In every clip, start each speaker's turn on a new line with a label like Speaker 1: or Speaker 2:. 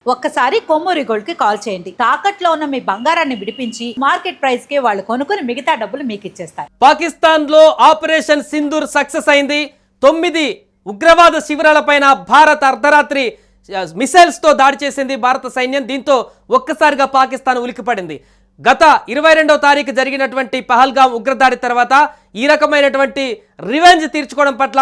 Speaker 1: ఒక్కసారి కొమ్మూరి గోల్డ్ కి కాల్ చేయండి. తాకట్లో ఉన్న మీ బంగారాన్ని విడిపించి మార్కెట్ ప్రైస్ కి వాళ్ళు కొనుక్కుని మిగతా డబ్బులు మీకు ఇచ్చేస్తారు.
Speaker 2: పాకిస్తాన్ లో ఆపరేషన్ సింధూర్ సక్సెస్ అయింది. 9 ఉగ్రవాద శిబిరాలపైన భారత్ అర్ధరాత్రి మిసైల్స్ తో దాడి చేసింది భారత సైన్యం. దీంతో ఒక్కసారిగా పాకిస్తాన్ ఉలికిపడింది. గత 22వ తారీఖు జరిగినటువంటి పహల్గాం ఉగ్రదాడి తర్వాత ఈ రకమైనటువంటి రివెంజ్ తీర్చుకోవడం పట్ల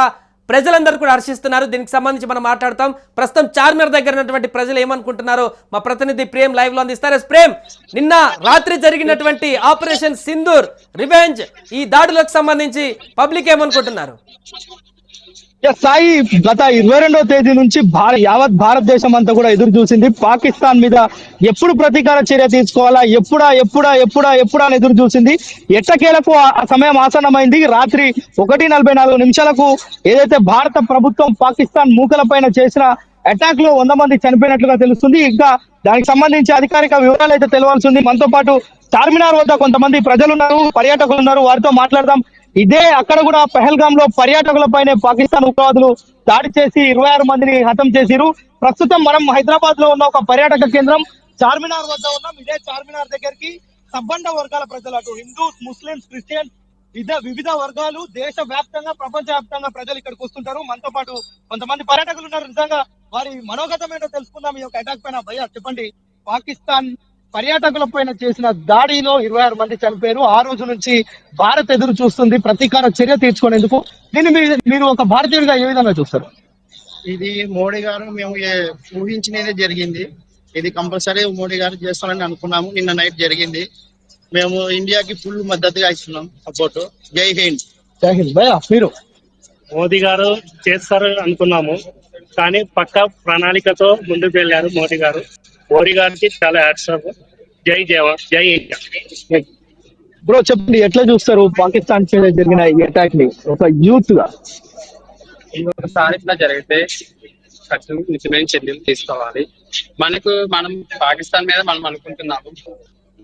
Speaker 2: ప్రజలందరూ కూడా హర్షిస్తున్నారు. దీనికి సంబంధించి మనం మాట్లాడతాం. ప్రస్తుతం చార్మినార్ దగ్గర ఉన్నటువంటి ప్రజలు ఏమనుకుంటున్నారో మా ప్రతినిధి ప్రేమ్ లైవ్ లో అందిస్తారు. ప్రేమ్, నిన్న రాత్రి జరిగినటువంటి ఆపరేషన్ సింధూర్ రివెంజ్ ఈ దాడులకు సంబంధించి పబ్లిక్ ఏమనుకుంటున్నారు?
Speaker 3: సాయి, గత 22వ తేదీ నుంచి యావత్ భారతదేశం అంతా కూడా ఎదురు చూసింది. పాకిస్తాన్ మీద ఎప్పుడు ప్రతీకార చర్య తీసుకోవాలా, ఎప్పుడా అని ఎదురు చూసింది. ఎట్టకేలకు ఆ సమయం ఆసన్నమైంది. రాత్రి 1:44 ఏదైతే భారత ప్రభుత్వం పాకిస్తాన్ మూకల పైన చేసిన అటాక్ లో 100 మంది చనిపోయినట్లుగా తెలుస్తుంది. ఇంకా దానికి సంబంధించి అధికారిక వివరాలు అయితే తెలియాల్సి ఉంది. మనతో పాటు చార్మినార్ వద్ద కొంతమంది ప్రజలు ఉన్నారు, పర్యాటకులు ఉన్నారు, వారితో మాట్లాడదాం. అక్కడ కూడా పహల్గామ్ లో పర్యాటకులపైనే పాకిస్తాన్ ఉగ్రవాదులు దాడి చేసి 26 మందిని హతం చేసిరు. ప్రస్తుతం మనం హైదరాబాద్ లో ఉన్న ఒక పర్యాటక కేంద్రం చార్మినార్ వద్ద ఉన్నాం. ఇదే చార్మినార్ దగ్గరికి సబ్బండ వర్గాల ప్రజలు, అటు హిందూస్, ముస్లింస్, క్రిస్టియన్స్, వివిధ వర్గాలు దేశ వ్యాప్తంగా, ప్రపంచ వ్యాప్తంగా ప్రజలు ఇక్కడికి వస్తుంటారు. మనతో పాటు కొంతమంది పర్యాటకులు ఉన్నారు. నిజంగా వారి మనోగతం ఏంటో తెలుసుకుందాం. ఈ యొక్క అటాక్ పైన భయ్యా చెప్పండి. పాకిస్తాన్ పర్యాటకుల పైన చేసిన దాడిలో 26 మంది చనిపోయారు. ఆ రోజు నుంచి భారత్ ఎదురు చూస్తుంది ప్రతీకార చర్య తీర్చుకునేందుకు. దీన్ని మీరు ఒక భారతీయుడిగా ఏ విధంగా చూస్తారు?
Speaker 4: ఇది మోడీ గారు మేము ఊహించినదే జరిగింది. ఇది కంపల్సరీ మోడీ గారు చేస్తారని అనుకున్నాము. నిన్న నైట్ జరిగింది. మేము ఇండియాకి ఫుల్ మద్దతుగా ఇస్తున్నాం, సపోర్ట్. జై హింద్.
Speaker 3: జై హింద్. భయ్యా, మీరు?
Speaker 5: మోదీ గారు చేస్తారు అనుకున్నాము, కానీ పక్క ప్రణాళికతో ముందుకు వెళ్ళారు మోదీ గారు. మోడీ గారికి చాలా హ్యాట్సాప్. జై జవాన్, జై ఇండియా.
Speaker 3: బ్రో, చెప్పండి, ఎట్లా చూస్తారు పాకిస్తాన్ మీద జరిగిన ఈ అటాక్ ని ఒక యూత్ గా?
Speaker 6: ఇంకొకసారి ఇట్లా జరిగితే నిజమైన చర్యలు తీసుకోవాలి. మనం పాకిస్తాన్ మీద మనం అనుకుంటున్నాము.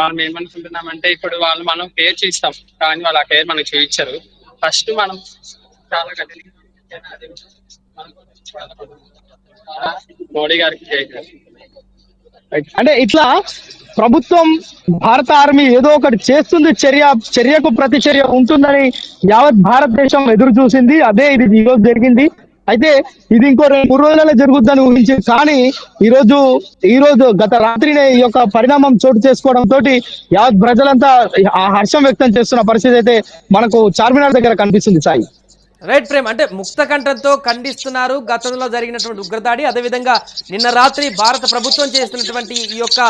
Speaker 6: మనం ఏమనుకుంటున్నామంటే ఇప్పుడు మనం కేర్ చేస్తాం, కానీ వాళ్ళు ఆ కేర్ మనకు చూపించరు. ఫస్ట్ మనం చాలా మోడీ గారికి చేయాలి.
Speaker 3: అంటే ఇట్లా ప్రభుత్వం, భారత ఆర్మీ ఏదో ఒకటి చేస్తుంది, చర్యకు ప్రతిచర్య ఉంటుందని యావత్ భారతదేశం ఎదురు చూసింది. అదే ఇది ఈ రోజు జరిగింది. అయితే ఇది ఇంకో 2-3 రోజులలో జరుగుద్దని ఊహించింది. కానీ ఈ రోజు గత రాత్రినే ఈ యొక్క పరిణామం చోటు చేసుకోవడంతో యావత్ ప్రజలంతా హర్షం వ్యక్తం చేస్తున్న పరిస్థితి అయితే మనకు చార్మినార్ దగ్గర కనిపిస్తుంది. సాయి,
Speaker 2: రైట్ ప్రేమ్, అంటే ముక్త కంఠంతో ఖండిస్తున్నారు గతంలో జరిగినటువంటి ఉగ్రదాడి. అదేవిధంగా నిన్న రాత్రి భారత ప్రభుత్వం చేస్తున్నటువంటి ఈ యొక్క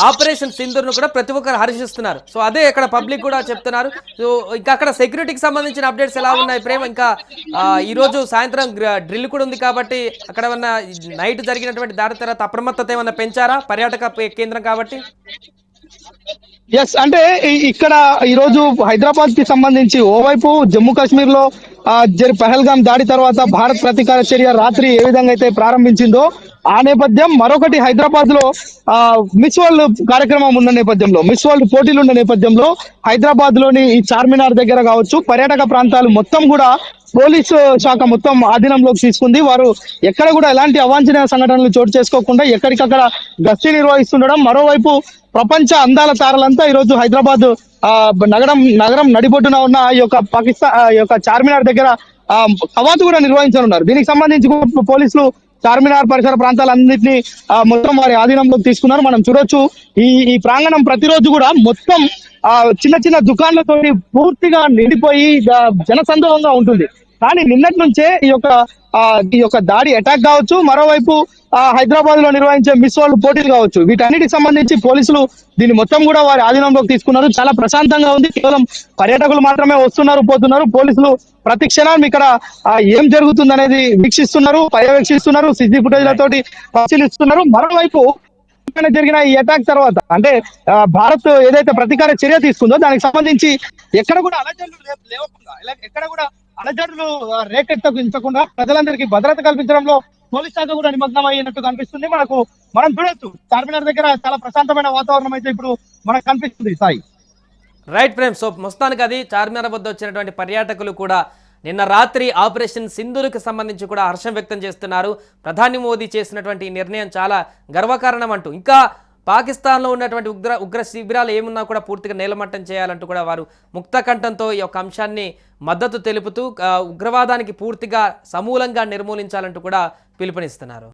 Speaker 2: ఆపరేషన్ సింధూర్ ను కూడా ప్రతి ఒక్కరు హర్షిస్తున్నారు. సో అదే ఇక్కడ పబ్లిక్ కూడా చెప్తున్నారు. సో ఇంకా అక్కడ సెక్యూరిటీకి సంబంధించిన అప్డేట్స్ ఎలా ఉన్నాయి ప్రేమ్? ఇంకా ఈ రోజు సాయంత్రం డ్రిల్ కూడా ఉంది కాబట్టి అక్కడ ఏమన్నా నైట్ జరిగినటువంటి దాడి తర్వాత అప్రమత్తత ఏమన్నా పెంచారా పర్యాటక కేంద్రం కాబట్టి?
Speaker 3: ఎస్, అంటే ఇక్కడ ఈ రోజు హైదరాబాద్ కి సంబంధించి ఓవైపు జమ్మూ కాశ్మీర్ లో పహల్గాం దాడి తర్వాత భారత్ ప్రతీకార చర్య రాత్రి ఏ విధంగా అయితే ప్రారంభించిందో ఆ నేపథ్యం, మరొకటి హైదరాబాద్ లో మిస్ వరల్డ్ కార్యక్రమం ఉన్న నేపథ్యంలో, మిస్ వరల్డ్ పోటీలు ఉన్న నేపథ్యంలో హైదరాబాద్ లోని ఈ చార్మినార్ దగ్గర కావచ్చు, పర్యాటక ప్రాంతాలు మొత్తం కూడా పోలీసు శాఖ మొత్తం ఆధీనంలోకి తీసుకుంది. వారు ఎక్కడ కూడా ఎలాంటి అవాంఛనీయ సంఘటనలు చోటు చేసుకోకుండా ఎక్కడికక్కడ గస్తీ నిర్వహిస్తుండడం. మరోవైపు ప్రపంచ అందాల తారలంతా ఈ రోజు హైదరాబాద్ నగరం నడిబొడ్డున ఉన్న ఈ యొక్క చార్మినార్ దగ్గర కవాతు కూడా నిర్వహించనున్నారు. దీనికి సంబంధించి పోలీసులు చార్మినార్ పరిసర ప్రాంతాలన్నింటినీ మొత్తం వారి ఆధీనంలోకి తీసుకున్నారు. మనం చూడొచ్చు, ఈ ప్రాంగణం ప్రతిరోజు కూడా మొత్తం చిన్న చిన్న దుకాణాలతో పూర్తిగా నిండిపోయి జనసందోహంగా ఉంటుంది. కానీ నిన్నటి నుంచే ఈ యొక్క దాడి అటాక్ కావచ్చు, మరోవైపు హైదరాబాద్ లో నిర్వహించే మిస్ వరల్డ్ పోటీలు కావచ్చు, వీటన్నిటికి సంబంధించి పోలీసులు దీన్ని మొత్తం కూడా వారి ఆధీనంలోకి తీసుకున్నారు. చాలా ప్రశాంతంగా ఉంది. కేవలం పర్యాటకులు మాత్రమే వస్తున్నారు, పోతున్నారు. పోలీసులు ప్రతి క్షణం ఇక్కడ ఏం జరుగుతుంది అనేది వీక్షిస్తున్నారు, పర్యవేక్షిస్తున్నారు, సిసి ఫుటేజ్లతోటి పరిశీలిస్తున్నారు. మరోవైపు జరిగిన ఈ అటాక్ తర్వాత, అంటే భారత్ ఏదైతే ప్రతీకార చర్య తీసుకుందో దానికి సంబంధించి ఎక్కడ కూడా అలజడులు లేవకుండా, ఎక్కడ కూడా అలజడులు రేకెత్తకుండా ప్రజలందరికీ భద్రత కల్పించడంలో పోలీస్ శాఖ కూడా నిమగ్నం అయినట్టు కనిపిస్తుంది. మనం చూడొచ్చు, చార్మినార్ దగ్గర చాలా ప్రశాంతమైన వాతావరణం అయితే ఇప్పుడు మనకు కనిపిస్తుంది. సాయి,
Speaker 2: రైట్ ప్రేమ్. సో మొత్తానికి అది చార్మినార్ వద్ద వచ్చినటువంటి పర్యాటకులు కూడా నిన్న రాత్రి ఆపరేషన్ సింధూర్కి సంబంధించి కూడా హర్షం వ్యక్తం చేస్తున్నారు. ప్రధాని మోదీ చేసినటువంటి ఈ నిర్ణయం చాలా గర్వకారణం అంటూ, ఇంకా పాకిస్తాన్లో ఉన్నటువంటి ఉగ్ర శిబిరాలు ఏమున్నా కూడా పూర్తిగా నేలమట్టం చేయాలంటూ కూడా వారు ముక్త కంఠంతో ఈ యొక్క అంశాన్ని మద్దతు తెలుపుతూ ఉగ్రవాదానికి పూర్తిగా సమూలంగా నిర్మూలించాలంటూ కూడా పిలుపునిస్తున్నారు.